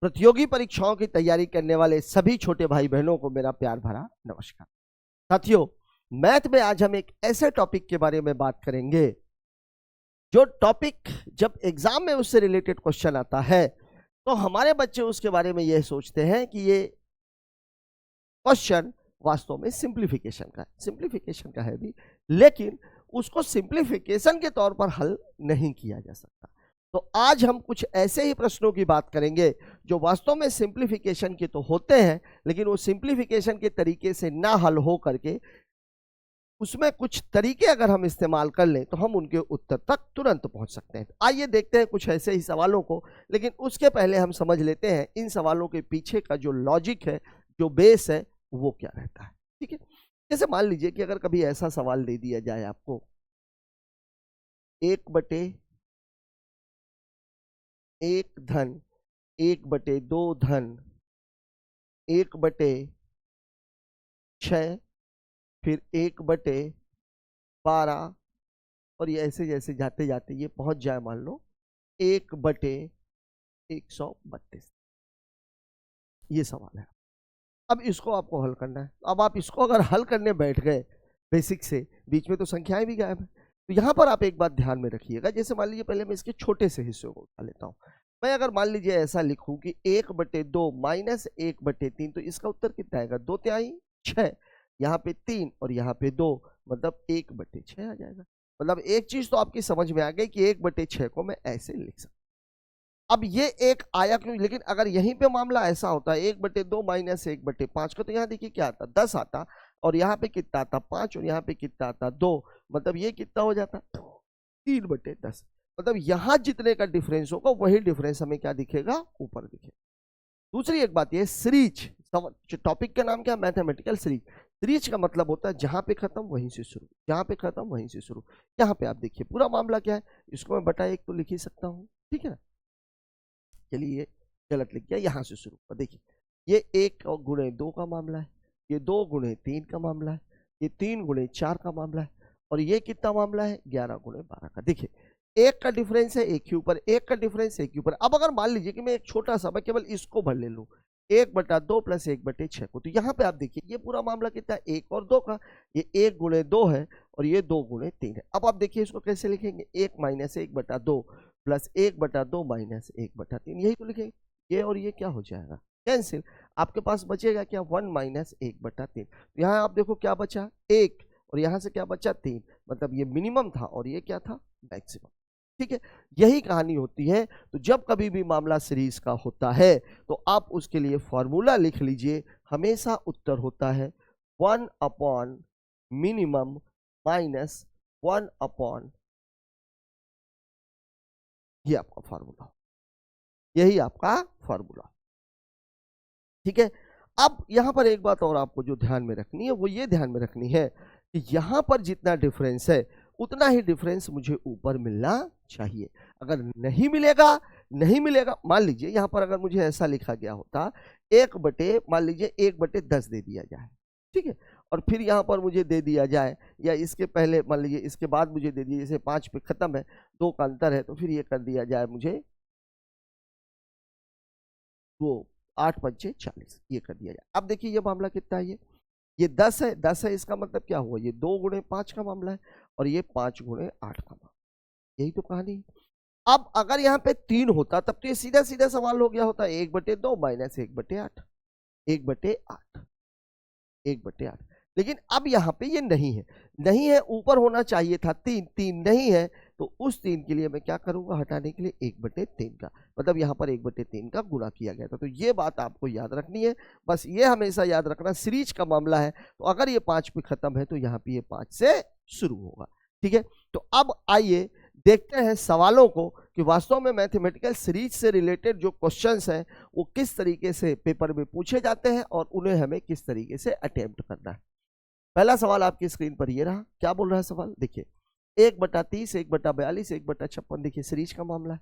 प्रतियोगी परीक्षाओं की तैयारी करने वाले सभी छोटे भाई बहनों को मेरा प्यार भरा नमस्कार। साथियों, मैथ में आज हम एक ऐसे टॉपिक के बारे में बात करेंगे जो टॉपिक जब एग्जाम में उससे रिलेटेड क्वेश्चन आता है तो हमारे बच्चे उसके बारे में यह सोचते हैं कि ये क्वेश्चन वास्तव में सिंप्लीफिकेशन का है भी, लेकिन उसको सिंप्लीफिकेशन के तौर पर हल नहीं किया जा सकता। तो आज हम कुछ ऐसे ही प्रश्नों की बात करेंगे जो वास्तव में सिंप्लीफिकेशन के तो होते हैं, लेकिन वो सिंप्लीफिकेशन के तरीके से ना हल हो करके उसमें कुछ तरीके अगर हम इस्तेमाल कर लें तो हम उनके उत्तर तक तुरंत पहुंच सकते हैं। आइए देखते हैं कुछ ऐसे ही सवालों को, लेकिन उसके पहले हम समझ लेते हैं इन सवालों के पीछे का जो लॉजिक है, जो बेस है, वो क्या रहता है। ठीक है, जैसे मान लीजिए कि अगर कभी ऐसा सवाल दे दिया जाए आपको 1/1 धन 1/2 धन 1/6 फिर 1/12 और ये ऐसे जैसे जाते जाते ये पहुंच जाए मान लो 1/132। ये सवाल है। अब इसको आपको हल करना है। अब आप इसको अगर हल करने बैठ गए बेसिक से, बीच में तो संख्याएं भी गायब है। तो यहां पर आप एक बात ध्यान में रखिएगा। जैसे मान लीजिए पहले मैं इसके छोटे से हिस्से को उठा लेता हूं। मैं अगर मान लीजिए ऐसा लिखूं कि 1/2 माइनस 1/3, तो इसका उत्तर कितना आएगा? 2/3 6, यहाँ पे 3 और यहाँ पे 2, मतलब 1/6 आ जाएगा। मतलब एक चीज तो आपकी समझ में आ गई कि 1/6 को मैं ऐसे लिख सकता। अब ये एक आया क्यों? लेकिन अगर यहीं पे मामला ऐसा होता है 1/2 माइनस 1/5 का, तो यहाँ देखिए क्या आता, 10 आता, और यहाँ पे कितना आता 5, और यहाँ पे कितना आता 2, मतलब ये कितना हो जाता 3/10। मतलब यहाँ जितने का डिफरेंस होगा वही डिफरेंस हमें क्या दिखेगा? ऊपर दिखेगा। दूसरी एक बात ये सीरीज, टॉपिक का नाम क्या? Mathematical series. सीरीज का मतलब होता है जहां पे खत्म वहीं से शुरू, जहां पे खत्म वहीं से शुरू। यहाँ पे आप देखिए पूरा मामला क्या है, इसको मैं बटा 1 तो लिख ही सकता हूँ, ठीक है ना। चलिए ये गलत लिख गया, यहाँ से शुरू कर। देखिए ये 1 गुणे 2 का मामला है, ये 2 गुणे 3 का मामला है, ये 3 गुणे 4 का मामला है, और ये कितना मामला है? 11 गुणे 12 का। देखिए एक का डिफरेंस है एक के ऊपर, एक का डिफरेंस एक के ऊपर। अब अगर मान लीजिए कि मैं एक छोटा सा, मैं केवल इसको भर ले लूं 1/2 प्लस 1/6 को, तो यहाँ पे आप देखिए ये पूरा मामला कितना है? 1 और 2 का। ये 1 गुणे 2 है और ये 2 गुणे 3 है। अब आप देखिए इसको कैसे लिखेंगे? 1 माइनस 1/2 प्लस 1/2 माइनस 1/3, यही तो लिखेंगे। ये और ये क्या हो जाएगा? कैंसिल। आपके पास बचेगा क्या? 1 माइनस 1/3। यहाँ आप देखो क्या बचा? 1, और यहाँ से क्या बचा? 3। मतलब ये मिनिमम था और ये क्या था? मैक्सिमम। ठीक है, यही कहानी होती है। तो जब कभी भी मामला सीरीज का होता है तो आप उसके लिए फॉर्मूला लिख लीजिए। हमेशा उत्तर होता है 1 अपॉन मिनिमम माइनस 1 अपॉन, ये आपका फॉर्मूला, यही आपका फॉर्मूला। ठीक है, अब यहां पर एक बात और आपको जो ध्यान में रखनी है वो ये ध्यान में रखनी है कि यहां पर जितना डिफरेंस है उतना ही डिफरेंस मुझे ऊपर मिलना चाहिए। अगर नहीं मिलेगा, मान लीजिए यहां पर अगर मुझे ऐसा लिखा गया होता मान लीजिए 1/10 दे दिया जाए, ठीक है, और फिर यहां पर मुझे दे दिया जाए, या इसके पहले मान लीजिए इसके बाद मुझे दे दिया, जैसे 5 पे खत्म है, 2 का अंतर है, तो फिर ये कर दिया जाए मुझे वो 8 पंचे 40, ये कर दिया जाए। अब देखिए ये मामला कितना है? ये 10 है, 10 है, इसका मतलब क्या हुआ? ये 2 गुणे 5 का मामला है और ये 5 गुणे 8 का मामला, यही तो कहानी। अब अगर यहाँ पे 3 होता तब तो ये सीधा सीधा सवाल हो गया होता 1/2 माइनस 1/8, 1/8, 1/8। लेकिन अब यहाँ पे ये नहीं है, ऊपर होना चाहिए था 3, 3 नहीं है, तो उस 3 के लिए मैं क्या करूंगा? हटाने के लिए 1/3 का, मतलब यहाँ पर 1/3 का गुणा किया गया था। तो ये बात आपको याद रखनी है। बस ये हमेशा याद रखना, सीरीज का मामला है तो अगर ये 5 पे खत्म है तो यहाँ पे ये 5 से शुरू होगा। ठीक है, तो अब आइए देखते हैं सवालों को कि वास्तव में मैथमेटिकल सीरीज से रिलेटेड जो क्वेश्चंस हैं वो किस तरीके से पेपर में पूछे जाते हैं और उन्हें हमें किस तरीके से अटेम्प्ट करना है। पहला सवाल आपकी स्क्रीन पर ये रहा। क्या बोल रहा है सवाल? देखिए 1/30, 1/42, 1/56। देखिए सीरीज का मामला है,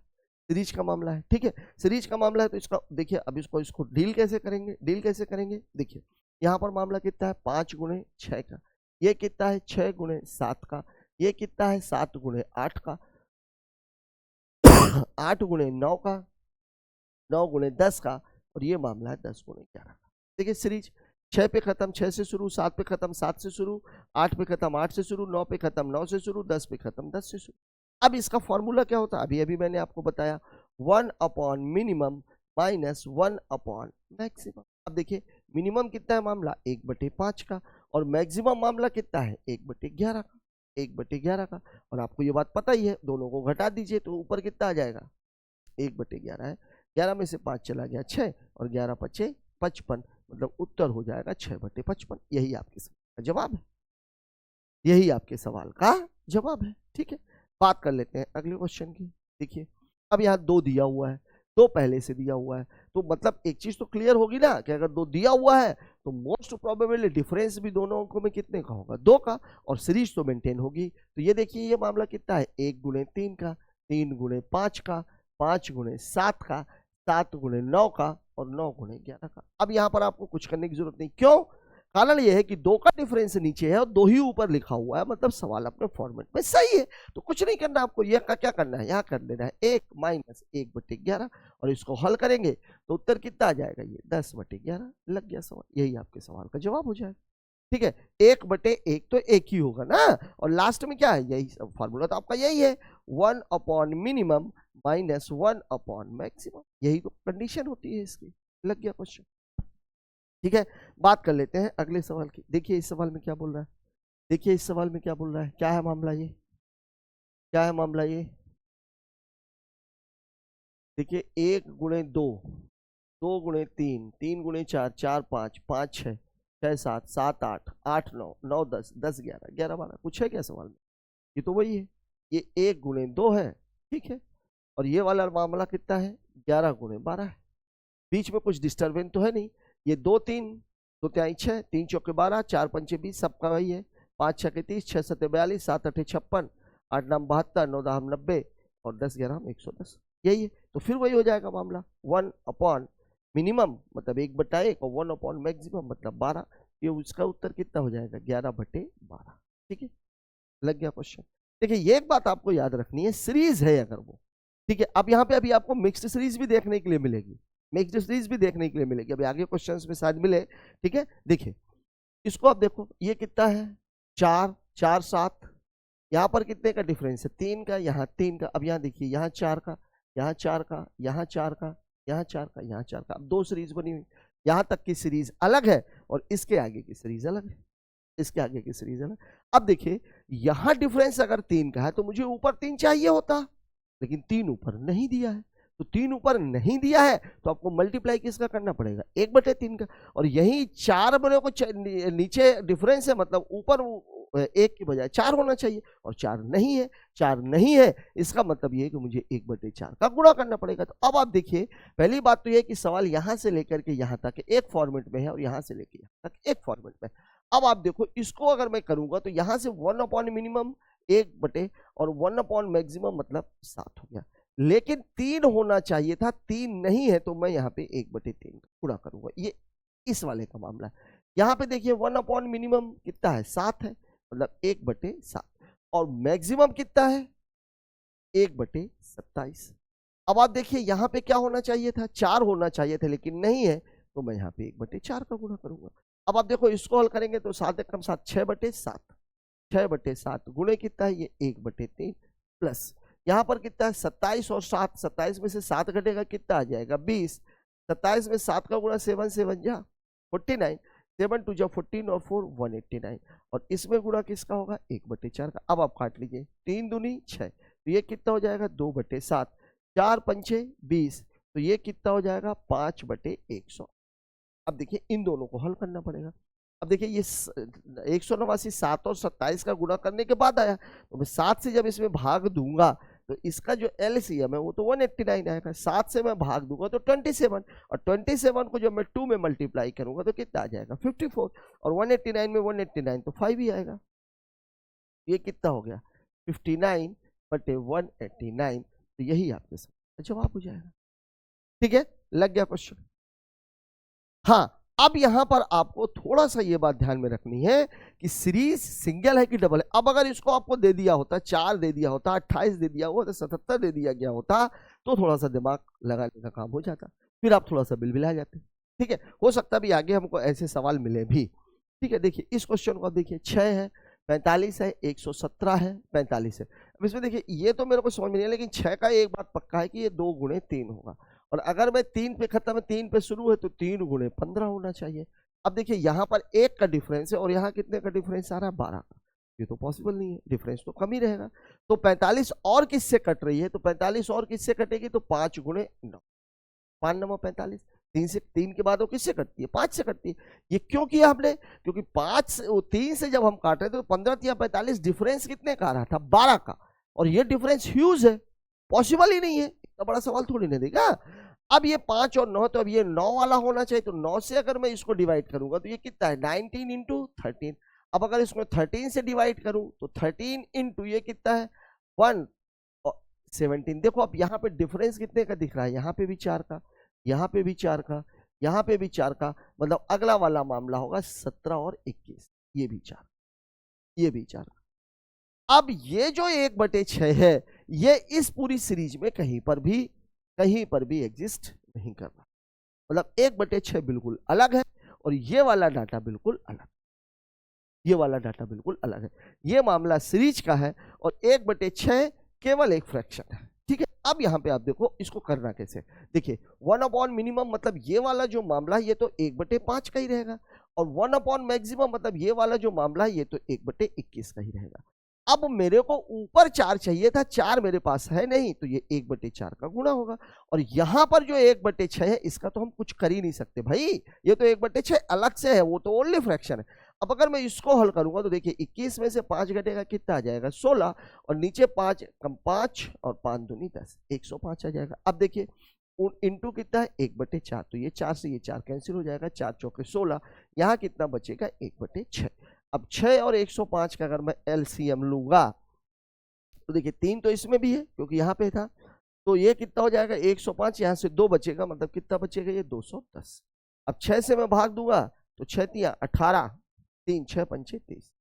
सीरीज का मामला है, ठीक है, सीरीज का मामला है। तो इसका देखिए, अब इसको डील कैसे करेंगे? देखिए यहाँ पर मामला कितना है? 5 गुणे 6 का। ये कितना है? 6 गुणे 7 का। ये कितना है? 7 गुणे 8 का। 8 गुणे 9 का। 9 गुणे 10 का, और ये मामला है 10 गुणे 11 का। देखिए सीरीज 6 पे खत्म 6 से शुरू, 7 पे खत्म 7 से शुरू, 8 पे खत्म 8 से शुरू, 9 पे खत्म 9 से शुरू, 10 पे खत्म 10 से शुरू। अब इसका फॉर्मूला क्या होता है, अभी अभी मैंने आपको बताया, 1 upon minimum minus 1 upon maximum. अब देखिए मिनिमम कितना है मामला 1/5 का, और मैक्सिमम मामला कितना है 1/11 का, 1/11 का। और आपको ये बात पता ही है, दोनों को घटा दीजिए तो ऊपर कितना आ जाएगा 1/11 है, 11 में से 5 चला गया 6, और 11 5 55, मतलब उत्तर हो जाएगा 6/55। यही आपके सवाल का जवाब है, यही आपके सवाल का जवाब है। ठीक है, बात कर लेते हैं अगले क्वेश्चन की। देखिए अब यहाँ 2 दिया हुआ है, 2 पहले से दिया हुआ है, तो मतलब एक चीज तो क्लियर होगी ना कि अगर 2 दिया हुआ है तो मोस्ट प्रोबेबली डिफरेंस भी दोनों अंकों में कितने का होगा 2 का, और सीरीज तो मेंटेन होगी। तो ये देखिए ये मामला कितना है 1 गुणे 3 का, 3 गुणे 5 का, 5 गुणे 7 का, 7 गुणे 9 का, और 9 गुणे 11 का। अब यहाँ पर आपको कुछ करने की जरूरत नहीं, क्यों? कारण यह है कि 2 का डिफरेंस नीचे है और 2 ही ऊपर लिखा हुआ है, मतलब सवाल अपने फॉर्मेट में सही है। तो कुछ नहीं करना आपको, यह का क्या करना है, यहाँ कर लेना है 1 माइनस 1/11, और इसको हल करेंगे तो उत्तर कितना आ जाएगा, ये 10/11। लग गया सवाल, यही आपके सवाल का जवाब हो जाएगा। ठीक है, 1/1 तो 1 ही होगा ना, और लास्ट में क्या है, यही फॉर्मूला तो आपका यही है, 1 upon minimum minus 1 upon maximum, यही तो कंडीशन होती है इसकी। लग गया क्वेश्चन। ठीक है, बात कर लेते हैं अगले सवाल की। देखिए इस सवाल में क्या बोल रहा है, देखिए इस सवाल में क्या बोल रहा है, क्या है मामला ये, क्या है मामला ये। देखिए 1 गुणे 2, 2 गुणे 3, 3 गुणे 4, 4 5, 5 6, 6 7, 7 8, 8 9, 9 10, 10 11, 11 12, कुछ है क्या सवाल में? ये तो वही है, ये 1 गुणे 2 है, ठीक है, और ये वाला मामला कितना है 11 गुणे 12 है। बीच में कुछ डिस्टर्बेंस तो है नहीं, ये 2 3 2 3 6, 3 चौके 12, 4 5 20, सबका वही है, 5 6 30, 6 7 42, 7 8 56, 8 9 72, 9 10 90, और 10 11 110, यही है। तो फिर वही हो जाएगा मामला, 1 अपॉन मिनिमम मतलब 1/1, और 1 अपॉन मैक्सिमम मतलब 12। ये उसका उत्तर कितना हो जाएगा 11/12। ठीक है, लग गया क्वेश्चन। देखिए ये एक बात आपको याद रखनी है, सीरीज है अगर वो, ठीक है। अब यहाँ पे अभी आपको मिक्स्ड सीरीज भी देखने के लिए मिलेगी, मिक्स्ड सीरीज भी देखने के लिए मिलेगी, अभी आगे क्वेश्चंस में शायद मिले। ठीक है, देखिए इसको आप देखो, ये कितना है 4 4 7, यहाँ पर कितने का डिफरेंस है 3 का, यहाँ 3 का। अब यहाँ देखिए यहाँ 4 का, यहाँ 4 का, यहाँ 4 का, यहाँ 4 का, यहाँ 4 का। अब 2 सीरीज बनी हुई, यहाँ तक की सीरीज अलग है और इसके आगे की सीरीज अलग है, इसके आगे की सीरीज अलग। अब देखिए यहाँ डिफरेंस अगर 3 का है तो मुझे ऊपर 3 चाहिए होता, लेकिन 3 ऊपर नहीं दिया है, तो 3 ऊपर नहीं दिया है तो आपको मल्टीप्लाई किसका करना पड़ेगा 1/3 का। और यही 4 बने को नीचे डिफरेंस है, मतलब ऊपर 1 की बजाय 4 होना चाहिए, और 4 नहीं है, 4 नहीं है, इसका मतलब ये है कि मुझे 1/4 का गुणा करना पड़ेगा। तो अब आप देखिए पहली बात तो ये कि सवाल यहाँ से लेकर के यहाँ तक एक फॉर्मेट में है, और यहाँ से लेकर यहाँ तक एक फॉर्मेट में। अब आप देखो इसको अगर मैं करूंगा तो यहाँ से 1 अपॉन मिनिमम 1 और 1 अपॉन मैक्सिमम मतलब 7 हो गया, लेकिन 3 होना चाहिए था, 3 नहीं है, तो मैं यहाँ पे 1/3 का गुणा करूंगा। ये इस वाले का मामला है। यहाँ पे देखिए 1 अपॉन मिनिमम कितना है 7 है, मतलब 1/7, और मैक्सिमम कितना है 1/27। अब आप देखिए यहाँ पे क्या होना चाहिए था 4 होना चाहिए था, लेकिन नहीं है, तो मैं यहाँ पे 1/4 का गुणा करूंगा। अब आप देखो इसको हल करेंगे तो 7 एकम 7, 6/7, 6/7 गुणे कितना है ये 1/3, प्लस यहाँ पर कितना है 27 और 7, 27 में से 7 घटेगा कितना आ जाएगा 20, 27 में 7 का गुणा 7 7 जा 49, 7 2 जा 14 और 4 189, और इसमें गुणा किसका होगा 1/4 का। अब आप काट लीजिए, 3 दूनी 6, तो ये कितना हो जाएगा 2/7, 4 5 20, तो ये कितना हो जाएगा 5/100। अब देखिए इन दोनों को हल करना पड़ेगा। अब देखिए ये 189 7 और 27 का गुणा करने के बाद आया, तो मैं 7 से जब इसमें भाग दूंगा तो इसका जो एलसीएम है वो तो 189 आएगा, 7 से मैं भाग दूंगा तो 27, और 27 को जब मैं 2 में मल्टीप्लाई करूंगा तो कितना आ जाएगा 54, और 189 में 189 तो 5 ही आएगा। ये कितना हो गया 59/189, तो यही आपके जवाब हो जाएगा। ठीक है, लग गया क्वेश्चन। हाँ, अब यहां पर आपको थोड़ा सा ये बात ध्यान में रखनी है कि सीरीज सिंगल है कि डबल है। अब अगर इसको आपको दे दिया होता 4 दे दिया होता, 28 दे दिया होता, 77 दे दिया गया होता, तो थोड़ा सा दिमाग लगाने का काम हो जाता। फिर आप थोड़ा सा बिलबिला जाते हैं। ठीक है, हो सकता है भी आगे हमको ऐसे सवाल मिले भी। ठीक है, देखिए इस क्वेश्चन को आप देखिए, 6 है, 45 है, 117 है, 45 है। अब इसमें देखिए ये तो मेरे को समझ में नहीं है, लेकिन 6 का एक बात पक्का है कि ये 2 गुणे 3 होगा, और अगर मैं 3 पे खत्म है, 3 पे शुरू है, तो 3 गुणे 15 होना चाहिए। अब देखिए यहाँ पर 1 का डिफरेंस है और यहाँ कितने का डिफरेंस आ रहा है, 12 का। ये तो पॉसिबल नहीं है, डिफरेंस तो कम ही रहेगा। तो 45 और किससे कट रही है, तो 45 और किससे कटेगी, तो 5 गुणे 9, 5 9 45, 3 के बाद वो किससे कटती है, 5 से कटती है। ये क्यों किया हमने, क्योंकि 5 से 3 से जब हम काट रहे थे तो 15 या 45 डिफरेंस कितने का आ रहा था, 12 का, और ये डिफरेंस ह्यूज है, पॉसिबल ही नहीं है, इतना बड़ा सवाल थोड़ी नहीं देगा। अब ये 5 और 9, तो अब ये 9 वाला होना चाहिए, तो 9 से अगर मैं इसको डिवाइड करूंगा तो ये कितना है, 19 इंटू 13। अब अगर इसको 13 से डिवाइड करूं तो 13 इंटू ये कितना है, 117। देखो अब यहाँ पे डिफरेंस कितने का दिख रहा है, यहाँ पे भी 4 का, यहाँ पे भी 4 का, यहाँ पे भी 4 का, मतलब अगला वाला मामला होगा 17 और 21, ये भी 4, ये भी 4। अब ये जो 1/6 है, ये इस पूरी सीरीज में कहीं पर भी एग्जिस्ट नहीं कर रहा, मतलब 1/6 बिल्कुल अलग है, और ये वाला डाटा बिल्कुल अलग, ये वाला डाटा बिल्कुल अलग है। ये मामला सीरीज का है और 1/6 केवल एक फ्रैक्शन है। ठीक है, अब यहाँ पे आप देखो इसको करना कैसे। देखिए 1/मिनिमम मतलब ये वाला जो मामला है ये तो 1/5 का ही रहेगा, और 1/मैक्सिमम मतलब ये वाला जो मामला है ये तो 1/21 का ही रहेगा। अब मेरे को ऊपर 4 चाहिए था, 4 मेरे पास है नहीं, तो ये 1/4 का गुणा होगा, और यहाँ पर जो 1/6 है इसका तो हम कुछ कर ही नहीं सकते भाई, ये तो 1/6 अलग से है, वो तो ओनली फ्रैक्शन है। अब अगर मैं इसको हल करूंगा तो देखिए 21 में से 5 घटेगा कितना आ जाएगा, 16, और नीचे 5 कम 5 और 5 दूनी 10, 105 आ जाएगा। अब देखिए इंटू कितना है, 1/4, तो ये 4 से ये 4 कैंसिल हो जाएगा, 4 चौके 16, यहाँ कितना बचेगा, 1/6। अब 6 और 105 का अगर मैं एलसीएम लूंगा तो देखिए 3 तो इसमें भी है क्योंकि यहाँ पे था, तो ये कितना हो जाएगा, 105, यहाँ से 2 बचेगा, मतलब कितना बचेगा, ये 210। अब 6 से मैं भाग दूंगा तो 6 तिया 18, 3 6 पंचे 30,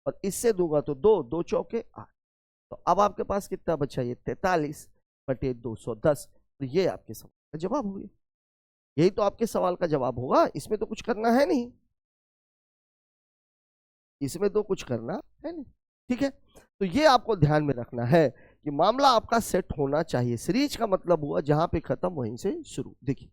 और इससे दूंगा तो 2 2 चौके 8, तो अब आपके पास कितना बचा, ये 43/210। तो ये आपके सवाल का जवाब हो गया, यही तो आपके सवाल का जवाब होगा, इसमें तो कुछ करना है नहीं, इसमें तो कुछ करना है नहीं। ठीक है, तो ये आपको ध्यान में रखना है कि मामला आपका सेट होना चाहिए। सीरीज का मतलब हुआ जहां पे खत्म वहीं से शुरू। देखिए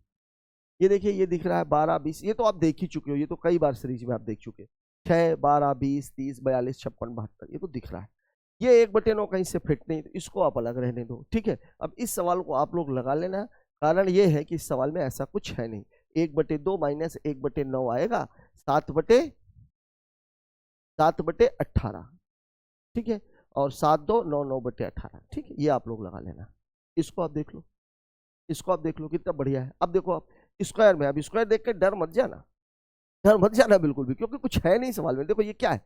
ये देखिए, ये दिख रहा है 12 20, ये तो आप देख ही चुके हो, ये तो कई बार सीरीज में आप देख चुके, 6 12 20 30 42 56 72, ये तो दिख रहा है। ये 1/9 कहीं से फिट नहीं, तो इसको आप अलग रहने दो। ठीक है, अब इस सवाल को आप लोग लगा लेना, कारण ये है कि इस सवाल में ऐसा कुछ है नहीं। 1/2 माइनस 1/9 आएगा 7/18। ठीक है, और 7 2 9 9/18। ठीक है, ये आप लोग लगा लेना, इसको आप देख लो, इसको आप देख लो कितना बढ़िया है। अब देखो आप स्क्वायर में, अब स्क्वायर देख के डर मत जाना, डर मत जाना बिल्कुल भी, क्योंकि कुछ है नहीं सवाल में। देखो ये क्या है,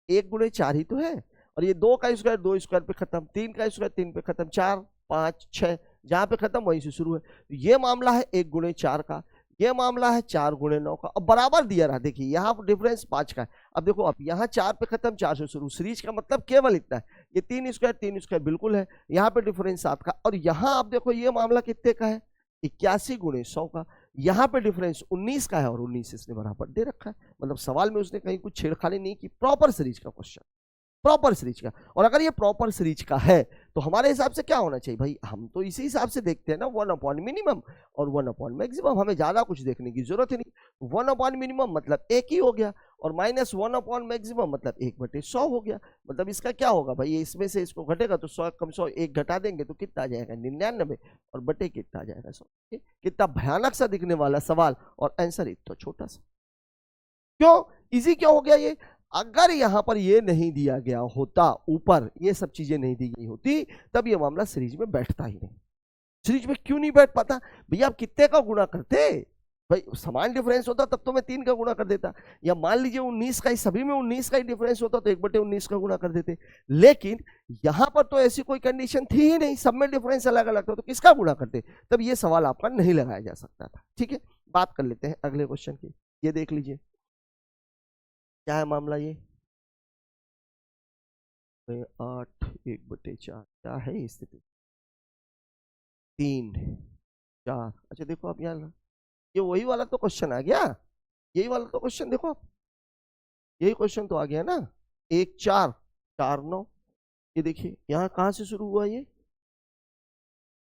1 × 4 ही तो है, और ये 2 का स्क्वायर 2 स्क्वायर पे खत्म, 3 का स्क्वायर 3 पे खत्म, 4 5 6 जहां पे खत्म वहीं से शुरू है। तो ये मामला है 1 × 4 का, ये मामला है 4 × 9 का, अब बराबर दिया रहा। देखिए यहाँ पर डिफरेंस 5 का है। अब देखो अब यहाँ 4 पे खत्म, 4 से शुरू, सीरीज का मतलब केवल इतना है, ये 3 स्क्वायर बिल्कुल है, यहाँ पे डिफरेंस 7 का, और यहाँ आप देखो ये मामला कितने का है, 81 × 100 का, यहाँ पे डिफरेंस 19 का है, और 19 इसने बराबर दे रखा है, मतलब सवाल में उसने कहीं कुछ छेड़खानी नहीं की, प्रॉपर सीरीज का क्वेश्चन, प्रॉपर सीरीज का। और अगर ये प्रॉपर सीरीज का है तो हमारे हिसाब से क्या होना चाहिए भाई, हम तो इसी हिसाब से देखते हैं ना, 1/मिनिमम और 1/मैक्सिमम, हमें ज्यादा कुछ देखने की जरूरत ही नहीं। 1/मिनिमम मतलब 1 ही हो गया, और माइनस 1/मैक्सिमम मतलब 1/100 हो गया। मतलब इसका क्या होगा भाई, ये इसमें से इसको घटेगा तो 100 कम 100 1 घटा देंगे तो कितना आ जाएगा, 99, और बटे कितना आ जाएगा 100। कितना भयानक सा दिखने वाला सवाल, और आंसर इतना छोटा सा। क्यों इजी क्यों हो गया ये, अगर यहां पर ये नहीं दिया गया होता, ऊपर ये सब चीजें नहीं दी गई होती, तब ये मामला सीरीज में बैठता ही नहीं। सीरीज में क्यों नहीं बैठ पाता भैया, आप कितने का गुणा करते भाई, समान डिफरेंस होता तब तो मैं 3 का गुणा कर देता, या मान लीजिए 19 का ही, सभी में 19 का ही डिफरेंस होता तो 1/19 का गुणा कर देते। लेकिन यहां पर तो ऐसी कोई कंडीशन थी ही नहीं, सब में डिफरेंस अलग अलग था, तो किसका गुणा करते, तब ये सवाल आपका नहीं लगाया जा सकता था। ठीक है, बात कर लेते हैं अगले क्वेश्चन की, ये देख लीजिए क्या है मामला, ये 8 1/4 क्या है स्थिति, 3 4। अच्छा देखो आप यहाँ ये वही वाला तो क्वेश्चन आ गया, यही वाला तो क्वेश्चन देखो आप, यही क्वेश्चन तो आ गया ना। 1 4 4 9, ये देखिए यहाँ कहाँ से शुरू हुआ ये,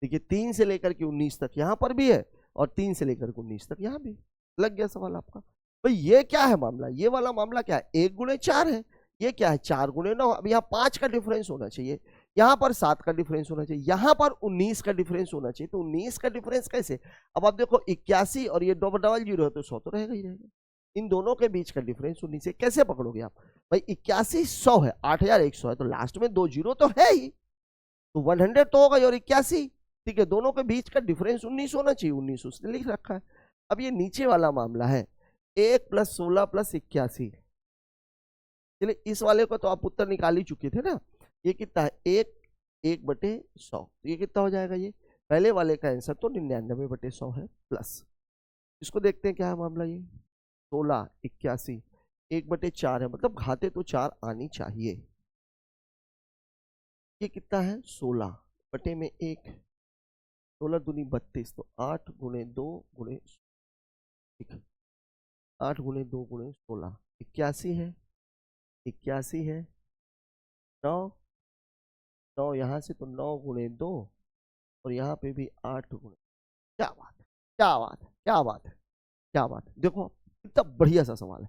देखिए 3 से लेकर के 19 तक यहाँ पर भी है और 3 से लेकर के 19 तक यहाँ भी। लग गया सवाल आपका। भाई ये क्या है मामला, ये वाला मामला क्या है, 1 गुणे 4 है, ये क्या है 4 गुणे 9। अब यहाँ 5 का डिफरेंस होना चाहिए, यहाँ पर 7 का डिफरेंस होना चाहिए, यहाँ पर 19 का डिफरेंस होना चाहिए। तो 19 का डिफरेंस कैसे, अब आप देखो 81 और ये डबल 0 है तो 100 तो रहेगा ही रहेगा। इन दोनों के बीच का डिफरेंस 19 से कैसे पकड़ोगे आप, भाई 81 100 है, 8100 है, तो लास्ट में 2 0 तो है ही, तो 100 तो होगा और 81, ठीक है, दोनों के बीच का डिफरेंस 19 होना चाहिए, 19 उसने लिख रखा है। अब ये नीचे वाला मामला है 1 + 16 + 81, चलिए इस वाले को तो आप उत्तर निकाल ही चुके थे ना, ये कितना है 1/100, तो ये कितना हो जाएगा, ये पहले वाले का आंसर तो 99/100 है प्लस। इसको देखते हैं क्या है मामला, ये 16 81 1/4 है, मतलब घाते तो 4 आनी चाहिए। ये कितना है 16 बटे में 1, 16 दूनी 32, तो 8 गुणे 2 गुणे 8 गुणे 2 गुणे 16, 81 है, 81 है, 9 यहाँ से तो 9 गुणे 2 और यहाँ पे भी 8 गुणे, क्या बात है, क्या बात है, क्या बात है, क्या बात है। देखो कितना बढ़िया सा सवाल है।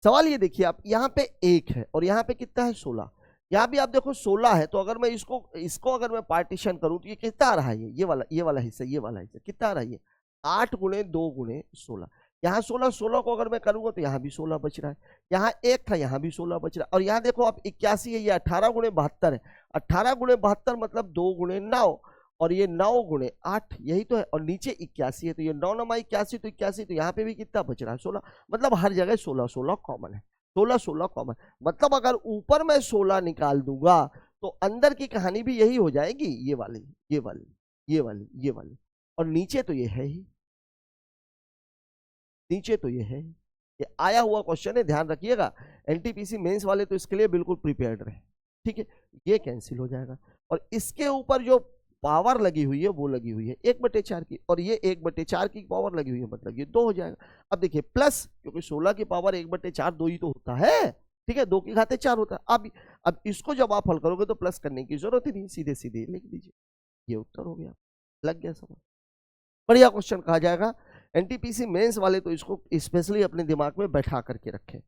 सवाल ये देखिए आप, यहाँ पे 1 है और यहाँ पे कितना है 16, यहाँ भी आप देखो 16 है, तो अगर मैं इसको अगर मैं पार्टीशन करूं तो ये कितना आ रहा है, ये वाला हिस्सा, ये वाला हिस्सा कितना आ रहा है, ये 8 गुणे 2 गुणे 16, यहाँ 16 को अगर मैं करूंगा तो यहाँ भी 16 बच रहा है, यहाँ 1 था यहाँ भी 16 बच रहा है, और यहाँ देखो आप 81 है, ये 18 गुणे 72 है, 18 गुणे 72 मतलब 2 गुणे 9, और ये 9 गुणे 8, यही तो है, और नीचे 81 है, तो ये 9 9 81, तो 81, तो यहाँ पे भी कितना बच रहा है 16, मतलब हर जगह 16 16 कॉमन है, 16 16 कॉमन, मतलब अगर ऊपर मैं 16 निकाल दूंगा तो अंदर की कहानी भी यही हो जाएगी, ये वाली ये वाली ये वाली ये वाली, और नीचे तो ये है ही, नीचे तो ये है, ये आया हुआ क्वेश्चन है, ध्यान रखिएगा। एनटीपीसी मेंस वाले तो इसके लिए बिल्कुल प्रिपेयर्ड रहे, ठीक है। ये कैंसिल हो जाएगा और इसके ऊपर जो पावर लगी हुई है वो लगी हुई है 1/4 की, और ये 1/4 की पावर लगी हुई है, मतलब ये 2 हो जाएगा। अब देखिए प्लस, क्योंकि 16 की पावर 1/4 2 ही तो होता है, ठीक है, 2 की घाते 4 होता है। अब इसको जब आप हल करोगे तो प्लस करने की जरूरत ही नहीं, सीधे सीधे लिख दीजिए, ये उत्तर हो गया, लग गया समझ। बढ़िया क्वेश्चन कहा जाएगा। एनटीपीसी मेंस वाले तो इसको स्पेशली अपने दिमाग में बैठा करके रखें।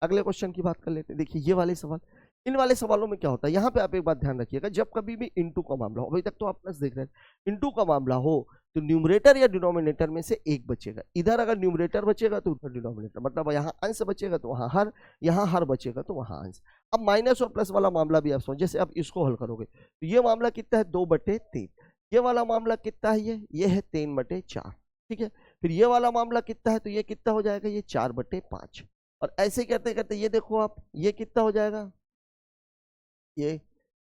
अगले क्वेश्चन की बात कर लेते हैं। देखिए ये वाले सवाल, इन वाले सवालों में क्या होता है, यहाँ पे आप एक बात ध्यान रखिएगा, जब कभी भी इनटू का मामला हो, अभी तक तो आप प्लस देख रहे हैं, इनटू का मामला हो तो न्यूमरेटर या डिनोमिनेटर में से एक बचेगा। इधर अगर न्यूमरेटर बचेगा तो उधर डिनोमिनेटर, मतलब यहाँ अंश बचेगा तो वहाँ हर, यहाँ हर बचेगा तो वहाँ अंश। अब माइनस और प्लस वाला मामला भी आप समझ, जैसे आप इसको हल करोगे तो ये मामला कितना है 2/3, ये वाला मामला कितना है, ये है 3/4, ठीक है। फिर ये वाला मामला कितना है, तो ये कितना हो जाएगा, ये 4/5, और ऐसे करते करते ये देखो आप, ये कितना हो जाएगा, ये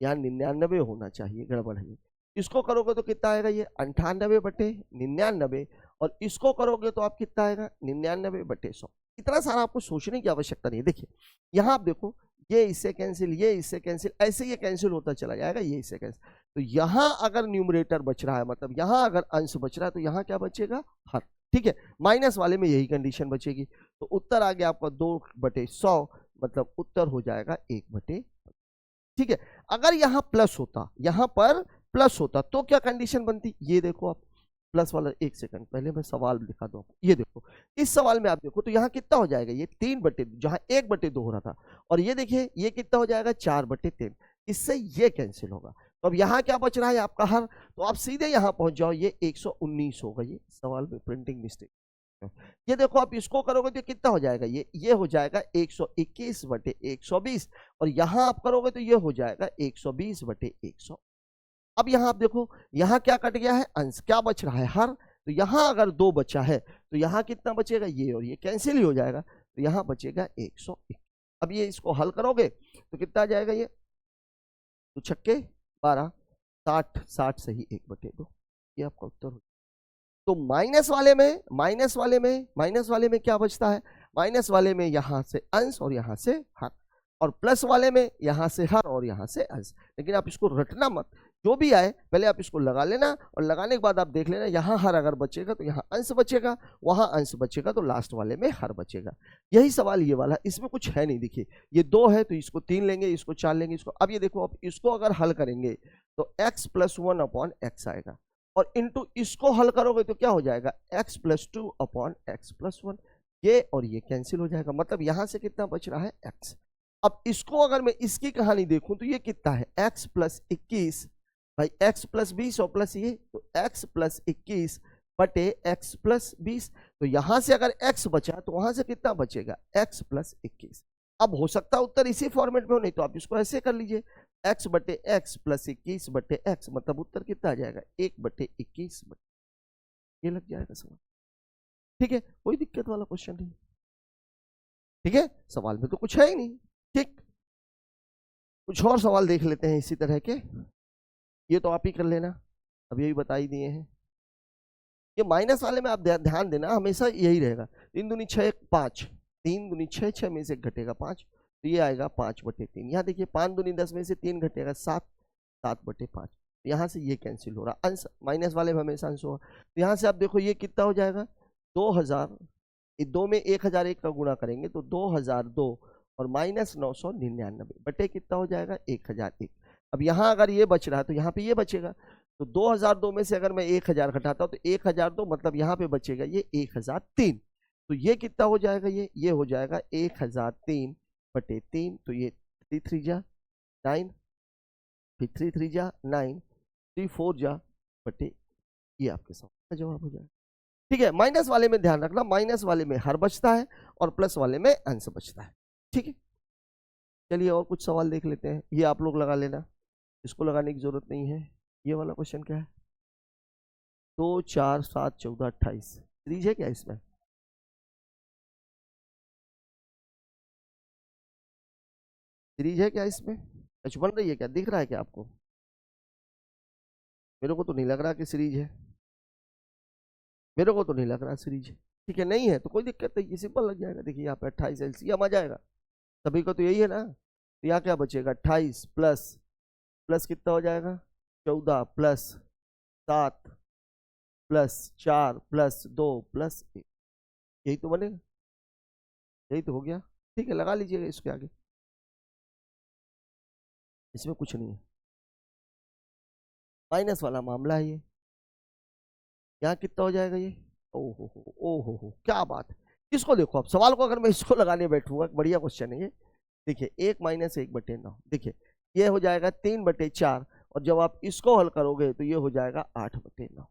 यहाँ 99 होना चाहिए, गड़बड़ है। इसको करोगे तो कितना आएगा, ये 98/99, और इसको करोगे तो आप कितना आएगा 99/100। इतना सारा आपको सोचने की आवश्यकता नहीं है। देखिए यहाँ आप देखो, ये इससे कैंसिल, ये इससे कैंसिल, ऐसे ये कैंसिल होता चला जाएगा, ये इससे कैंसिल। तो यहाँ अगर न्यूमरेटर बच रहा है, मतलब यहाँ अगर अंश बच रहा है, तो यहाँ क्या बचेगा, हर, ठीक है। माइनस वाले में यही कंडीशन बचेगी, तो उत्तर आ गया आपका 2/100, मतलब उत्तर हो जाएगा 1/, ठीक है। अगर यहाँ प्लस होता, यहाँ पर प्लस होता तो क्या कंडीशन बनती, ये देखो आप, प्लस वाला, एक सेकंड पहले मैं सवाल दिखा दूं, ये देखो इस सवाल में आप देखो तो यहाँ कितना हो जाएगा, ये 3/2, जहाँ 1/2 हो रहा था, और ये देखिए ये कितना हो जाएगा 4/3, इससे ये कैंसिल होगा। तो अब यहाँ क्या बच रहा है आपका हर, तो आप सीधे यहाँ पहुंच जाओ, ये 119 होगा, ये सवाल में प्रिंटिंग मिस्टेक। ये देखो आप इसको करोगे तो कितना हो जाएगा, ये हो जाएगा 121/120, और यहाँ आप करोगे तो ये हो जाएगा 120/100। अब यहाँ आप देखो, यहाँ क्या कट गया है, अंश, क्या बच रहा है हर, तो यहाँ अगर 2 बचा है तो यहाँ कितना बचेगा, ये और ये कैंसिल ही हो जाएगा, तो यहाँ बचेगा 101। अब ये इसको हल करोगे तो कितना आ जाएगा, ये तो छक्के 12, 60 60 सही 1/2, ये आपका उत्तर हो। तो माइनस वाले में क्या बचता है, माइनस वाले में यहाँ से अंश और यहाँ से हर, और प्लस वाले में यहाँ से हर और यहाँ से अंश। लेकिन आप इसको रटना मत, जो भी आए पहले आप इसको लगा लेना, और लगाने के बाद आप देख लेना यहाँ हर अगर बचेगा तो यहाँ अंश बचेगा, वहां अंश बचेगा तो लास्ट वाले में हर बचेगा। यही सवाल ये वाला, इसमें कुछ है नहीं। देखिए ये 2 है तो इसको 3 लेंगे, इसको 4 लेंगे, इसको। अब ये देखो, अब इसको अगर हल करेंगे तो x + 1/x आएगा, और इंटू इसको हल करोगे तो क्या हो जाएगा, x + 2/x + 1। ये और ये कैंसिल हो जाएगा, मतलब यहां से कितना बच रहा है, x। अब इसको अगर मैं इसकी कहानी देखूं तो ये कितना है, x + 21 भाई x + 20 और प्लस ये, तो x + 21 बटे x + 20। तो यहां से अगर x बचा तो वहां से कितना बचेगा, x + 21। अब हो सकता है उत्तर इसी फॉर्मेट में हो, नहीं तो आप इसको ऐसे कर लीजिए, x बटे x + 21 बटे x, मतलब उत्तर कितना आ जाएगा, 1/21। ये लग जाएगा सवाल। ठीक है, कोई दिक्कत वाला क्वेश्चन नहीं। ठीक है, सवाल में तो कुछ है ही नहीं। ठीक, कुछ और सवाल देख लेते हैं इसी तरह के। ये तो आप ही कर लेना, अब यही बता ही दिए हैं। ये माइनस वाले में आप ध्यान देना, हमेशा यही रहेगा, 3 दूनी 6 5, 3 दूनी 6, 6 में से घटेगा 5, तो ये आएगा 5/3। यहाँ देखिए 5 दूनी 10 में से 3 घटेगा 7, 7/5। यहाँ से ये कैंसिल हो रहा, अंश माइनस वाले में हमेशा अंश होगा। तो यहाँ से आप देखो ये कितना हो जाएगा, 2000, 2 में 1001 का गुणा करेंगे तो 2002 और -999 बटे कितना हो जाएगा, 1001। अब यहाँ अगर ये बच रहा है तो यहाँ पे ये बचेगा, तो 2002 में से अगर मैं 1000 घटाता हूँ तो 1002, मतलब यहाँ पे बचेगा ये 1003। तो ये कितना हो जाएगा, ये हो जाएगा 1003/3। तो ये 3 3 जा 9, फिर 3 3 जा 9, 3 4 जा बटे, ये आपके सवाल का जवाब हो जाएगा। ठीक है, माइनस वाले में ध्यान रखना, माइनस वाले में हर बचता है और प्लस वाले में अंश बचता है। ठीक है, चलिए और कुछ सवाल देख लेते हैं। ये आप लोग लगा लेना, इसको लगाने की जरूरत नहीं है। ये वाला क्वेश्चन क्या है, 2 4 7 14 28 सीरीज है क्या इसमें, सीरीज है क्या इसमें, अच्छा बन रही है क्या, दिख रहा है क्या आपको, मेरे को तो नहीं लग रहा कि सीरीज है, मेरे को तो नहीं लग रहा सीरीज है। ठीक है, नहीं है तो कोई दिक्कत नहीं, ये सिंपल लग जाएगा। देखिए यहाँ पे 28 एलसीएम आ जाएगा, सभी को तो यही है ना। तो यहाँ क्या बचेगा, 28 प्लस कितना हो जाएगा, 14 + 7 + 4 + 2 + 1, यही तो बनेगा, यही तो हो गया। ठीक है, लगा लीजिएगा इसके आगे, इसमें कुछ नहीं है, माइनस वाला मामला है ये। यहाँ कितना हो जाएगा ये, ओहो क्या बात है। इसको देखो, अब सवाल को अगर मैं इसको लगाने बैठूंगा, बढ़िया क्वेश्चन है ये। देखिए 1 - 1/9, देखिए ये हो जाएगा 3/4, और जब आप इसको हल करोगे तो ये हो जाएगा 8/9।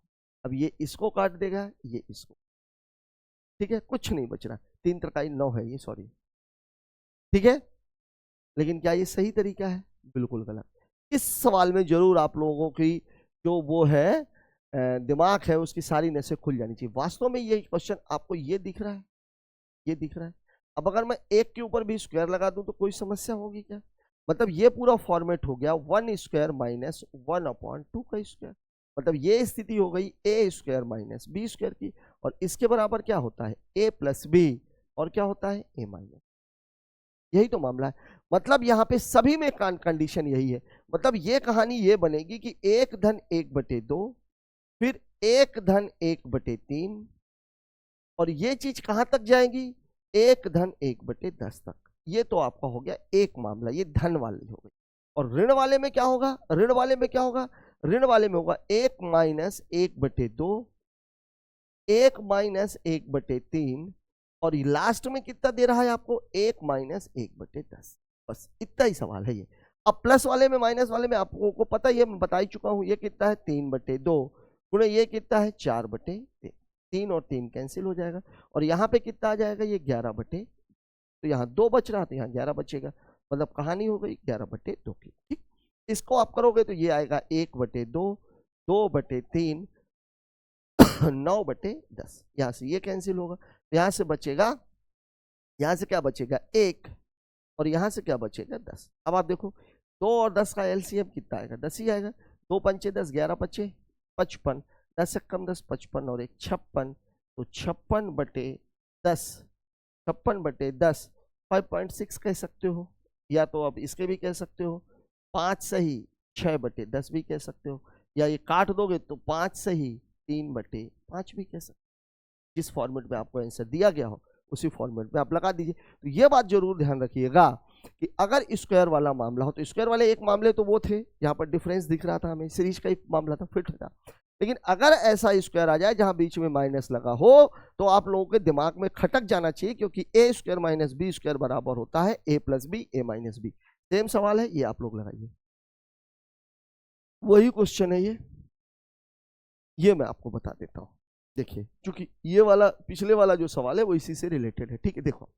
अब ये इसको काट देगा, ये इसको, ठीक है, कुछ नहीं बच रहा, 3 × 9 है ये, सॉरी। ठीक है, लेकिन क्या ये सही तरीका है, बिल्कुल गलत। इस सवाल में जरूर आप लोगों की जो वो है दिमाग है, उसकी सारी नसें खुल जानी चाहिए। वास्तव में ये क्वेश्चन आपको ये दिख रहा है, ये दिख रहा है। अब अगर मैं 1 के ऊपर भी स्क्वायर लगा दूं तो कोई समस्या होगी क्या, मतलब ये पूरा फॉर्मेट हो गया 1² - 1/2 का स्क्वायर, मतलब ये स्थिति हो गई a² - b² की, और इसके बराबर क्या होता है, a + b, और क्या होता है, a-। यही तो मामला है, मतलब यहाँ पे सभी में कंडीशन यही है। मतलब ये कहानी ये बनेगी कि 1-1/2, फिर 1-1/3, और ये चीज कहां तक जाएगी, 1-1/10 तक। ये तो आपका हो गया एक मामला, ये धन वाली हो गई। और ऋण वाले में क्या होगा, ऋण वाले में क्या होगा, ऋण वाले में होगा 1 - 1/2, 1 - 1/3, और लास्ट में कितना दे रहा है आपको, 1 - 1/10। बस इतना ही सवाल है ये। अब प्लस वाले में माइनस वाले में आपको पता ही है, मैं बता ही चुका हूं, ये कितना है 3/2 गुणे ये कितना है 4/3, 3 और 3 कैंसिल हो जाएगा, और यहाँ पे कितना आ जाएगा, ये 11/, तो यहाँ 2 बच रहा तो यहाँ 11 बचेगा, मतलब कहानी हो गई 11/2 की। ठीक, इसको आप करोगे तो ये आएगा 1/2, 2/3, 9/10। यहाँ से ये कैंसिल होगा, यहाँ से बचेगा, यहाँ से क्या बचेगा 1, और यहाँ से क्या बचेगा 10। अब आप देखो 2 और 10 का एलसीएम कितना आएगा, 10 ही आएगा। 2 × 5 = 10, 11 × 5 = 55, 10 से कम 10, 55 और 1 56, तो 56/10, 56/10 5.6 कह सकते हो, या तो आप इसके भी कह सकते हो 5 सही 6/10 भी कह सकते हो, या ये काट दोगे तो 5 से ही 3/5 भी कह सकते हो। जिस फॉर्मेट में आपको आंसर दिया गया हो उसी फॉर्मेट में आप लगा दीजिए। तो ये बात जरूर ध्यान रखिएगा कि अगर स्क्वायर वाला मामला हो तो स्क्वायर वाले एक मामले तो वो थे यहाँ पर डिफरेंस दिख रहा था हमें, सीरीज का एक मामला था, फिट था। लेकिन अगर ऐसा स्क्वायर आ जाए जहां बीच में माइनस लगा हो तो आप लोगों के दिमाग में खटक जाना चाहिए, क्योंकि a² - b² बराबर होता है a + b a - b। Same सवाल है, ये आप लोग लगाइए, वही क्वेश्चन है ये मैं आपको बता देता हूं। देखिए, क्योंकि ये वाला पिछले वाला जो सवाल है वो इसी से रिलेटेड है, ठीक है। देखो,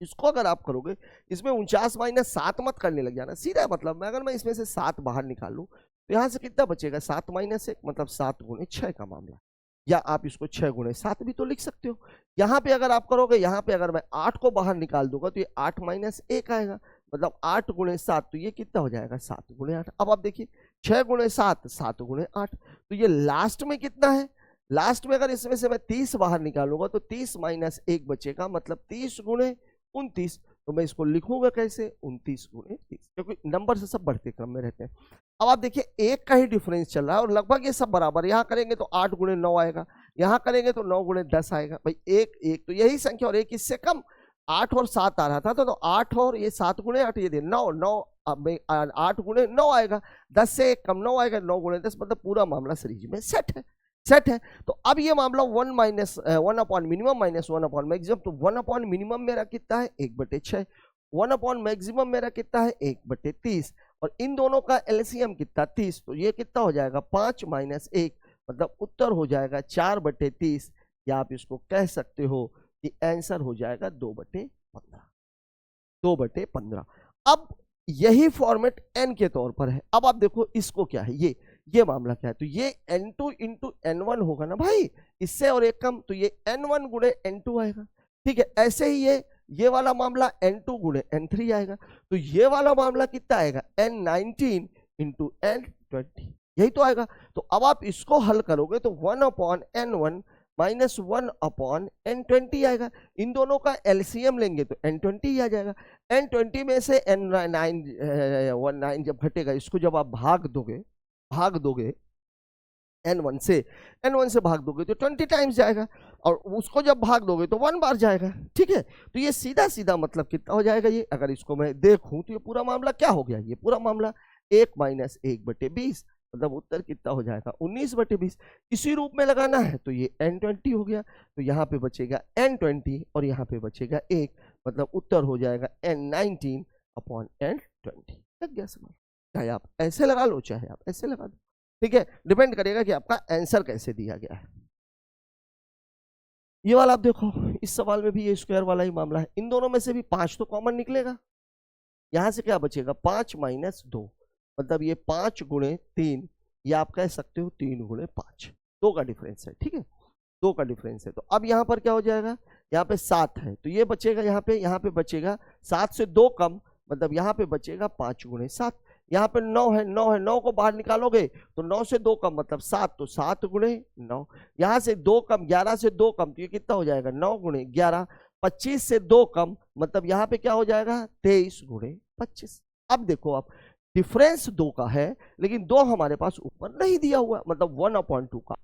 इसको अगर आप करोगे, इसमें 49 - 7 मत करने लग जाना, सीधा मतलब अगर मैं इसमें से 7 बाहर निकालूं तो यहां से कितना बचेगा, 7 - 1 मतलब 7 × 6 का मामला, या आप इसको 6 × 7 भी तो लिख सकते हो। यहाँ पे अगर आप करोगे, यहाँ पे अगर मैं 8 को बाहर निकाल दूंगा तो ये 8 - 1 आएगा, मतलब 8 × 7, तो ये कितना हो जाएगा, 7 × 8। अब आप देखिए 6 × 7 7 × 8, तो ये लास्ट में कितना है, लास्ट में अगर इसमें से मैं 30 बाहर निकालूंगा तो 30 - 1 बचेगा, मतलब 30 × 29। तो मैं इसको लिखूंगा कैसे, 29 × 30, क्योंकि नंबर से सब बढ़ते क्रम में रहते हैं। अब आप देखिए एक का ही डिफरेंस चल रहा है और लगभग ये सब बराबर, यहाँ करेंगे तो 8 × 9 आएगा, यहाँ करेंगे तो 9 × 10 आएगा। भाई एक तो यही संख्या और एक इससे कम, 8 और 7 आ रहा था तो 8 और ये 7 × 8 ये 9 8 × 9 आएगा, 10 से 1 कम 9 आएगा, 9 × 10 मतलब पूरा मामला सीरीज में सेट है। तो अब ये मामला 1 मिनिमम - 1 मैक्सिमम, तो 1 मिनिमम मेरा कितना है, 1/6, 1 मैक्सिमम मेरा कितना है, 1/30, और इन दोनों का एलसीएम कितना, 30, तो ये कितना हो जाएगा, 5 - 1, मतलब उत्तर हो जाएगा 4/30, या आप इसको कह सकते हो कि आंसर हो जाएगा 2/15, 2/15। अब यही फॉर्मेट n के तौर पर है। अब आप देखो इसको क्या है, ये मामला क्या है, तो ये n2 × n1 होगा ना भाई, इससे और एक कम, तो ये n1 × n2 आएगा, ठीक है। ऐसे ही ये वाला मामला n2 × n3 आएगा, तो ये वाला मामला कितना आएगा, n19 × n20, यही तो आएगा। तो अब आप इसको हल करोगे तो 1/n1 - 1/n20 आएगा, इन दोनों का एलसीएम लेंगे तो n20 ही आ जाएगा। n20 में से n9 जब घटेगा, इसको जब आप भाग दोगे n1 से भाग दोगे तो 20 टाइम्स जाएगा, और उसको जब भाग दोगे तो 1 बार जाएगा, ठीक है। तो ये सीधा मतलब कितना हो जाएगा, ये अगर इसको मैं देखूं तो ये पूरा मामला क्या हो गया, ये पूरा मामला 1 - 1/20, मतलब उत्तर कितना हो जाएगा, 19/20। इसी रूप में लगाना है तो ये n20 हो गया, तो यहाँ पे बचेगा n20 और यहाँ पे बचेगा 1, मतलब उत्तर हो जाएगा n19/n20। लग गया समझ, चाहे आप ऐसे लगा लो चाहे आप ऐसे लगा दो, ठीक है, डिपेंड करेगा कि आपका आंसर कैसे दिया गया है। ये वाला आप देखो, इस सवाल में भी ये स्क्वायर वाला ही मामला है, इन दोनों में से भी 5 तो कॉमन निकलेगा, यहां से क्या बचेगा, 5 - 2, मतलब ये 5 × 3, या आप कह सकते हो 3 × 5, 2 का डिफरेंस है, ठीक है, 2 का डिफरेंस है। तो अब यहाँ पर क्या हो जाएगा, यहाँ पे 7 है तो ये बचेगा, यहाँ पे बचेगा 7 से 2 कम, मतलब यहाँ पे बचेगा 5 × 7, यहाँ पे 9 है, 9 को बाहर निकालोगे तो 9 से 2 कम मतलब 7, तो 7 × 9, यहाँ से 2 कम, 11 से 2 कम, तो ये कितना हो जाएगा, 9 × 11, 25 से 2 कम, मतलब यहाँ पे क्या हो जाएगा, 23 × 25। अब देखो आप, डिफरेंस 2 का है लेकिन 2 हमारे पास ऊपर नहीं दिया हुआ, मतलब 1/2 का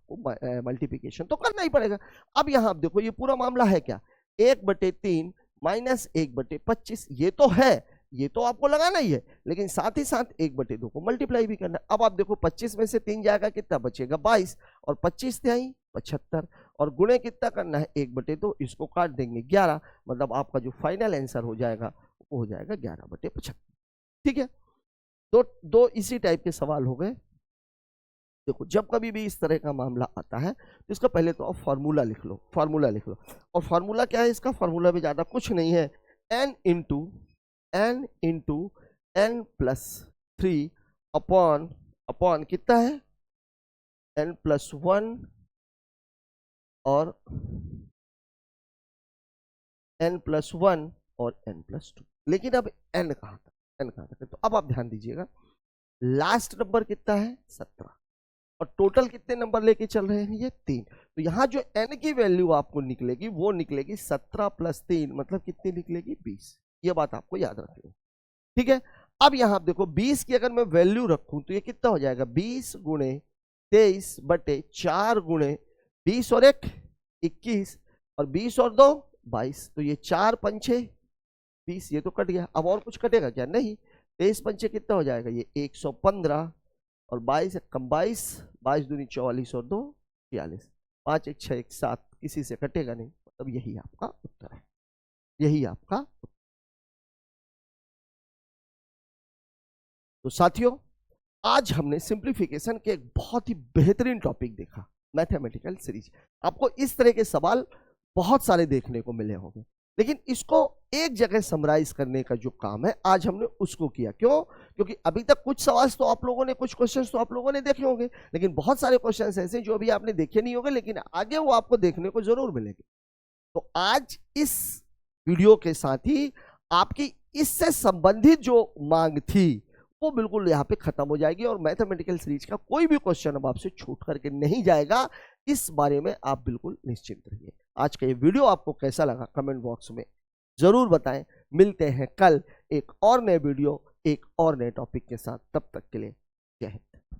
मल्टीप्लिकेशन तो करना ही पड़ेगा। अब यहाँ आप देखो ये पूरा मामला है क्या, 1/3 - 1/25, ये तो है, ये तो आपको लगाना ही है, लेकिन साथ ही साथ 1/2 को मल्टीप्लाई भी करना। अब आप देखो 25 में से 3 जाएगा, कितना बचेगा, 22, और 25 से आई 75, और गुणे कितना करना है, 1/2, इसको काट देंगे 11, मतलब आपका जो फाइनल आंसर हो जाएगा वो हो जाएगा 11/75, ठीक है। दो इसी टाइप के सवाल हो गए। देखो जब कभी भी इस तरह का मामला आता है तो इसका पहले तो आप फार्मूला लिख लो, और फार्मूला क्या है इसका, फार्मूला भी ज्यादा कुछ नहीं है, n इंटू n+3 अपॉन कितना है, n+1 और n+1 और n+2। लेकिन अब n कहाँ था, तो अब आप ध्यान दीजिएगा, लास्ट नंबर कितना है, 17, और टोटल कितने नंबर लेके चल रहे हैं, ये 3। तो यहाँ जो n की वैल्यू आपको निकलेगी वो निकलेगी 17 + 3, मतलब कितनी निकलेगी, 20। ये बात आपको याद रखनी है, ठीक है। अब यहां आप देखो 20 की अगर मैं वैल्यू रखूं तो ये कितना हो जाएगा, 20 गुणे 23 बटे 4 गुणे 20 और 1 21 और 20 और 2 22। तो ये 4 पंचे 20, ये तो कट गया। अब और कुछ कटेगा क्या, नहीं। 23 पंचे कितना हो जाएगा, ये 115 और 22 कम 22, 22 दूनी 44 और 2 46, 5 1 6 1 7, किसी से कटेगा नहीं। मतलब यही आपका उत्तर है, यही आपका उत्तर। तो साथियों, आज हमने सिंप्लीफिकेशन के एक बहुत ही बेहतरीन टॉपिक देखा, मैथमेटिकल सीरीज। आपको इस तरह के सवाल बहुत सारे देखने को मिले होंगे, लेकिन इसको एक जगह समराइज करने का जो काम है आज हमने उसको किया। क्यों? क्योंकि अभी तक कुछ सवाल तो आप लोगों ने, कुछ क्वेश्चंस तो आप लोगों ने देखे होंगे, लेकिन बहुत सारे क्वेश्चंस ऐसे जो अभी आपने देखे नहीं होंगे, लेकिन आगे वो आपको देखने को जरूर मिलेंगे। तो आज इस वीडियो के साथ ही आपकी इससे संबंधित जो मांग थी वो बिल्कुल यहाँ पे खत्म हो जाएगी और मैथमेटिकल सीरीज का कोई भी क्वेश्चन अब आपसे छूट करके नहीं जाएगा, इस बारे में आप बिल्कुल निश्चिंत रहिए। आज का ये वीडियो आपको कैसा लगा कमेंट बॉक्स में जरूर बताएं। मिलते हैं कल एक और नए वीडियो, एक और नए टॉपिक के साथ। तब तक के लिए जय हिंद।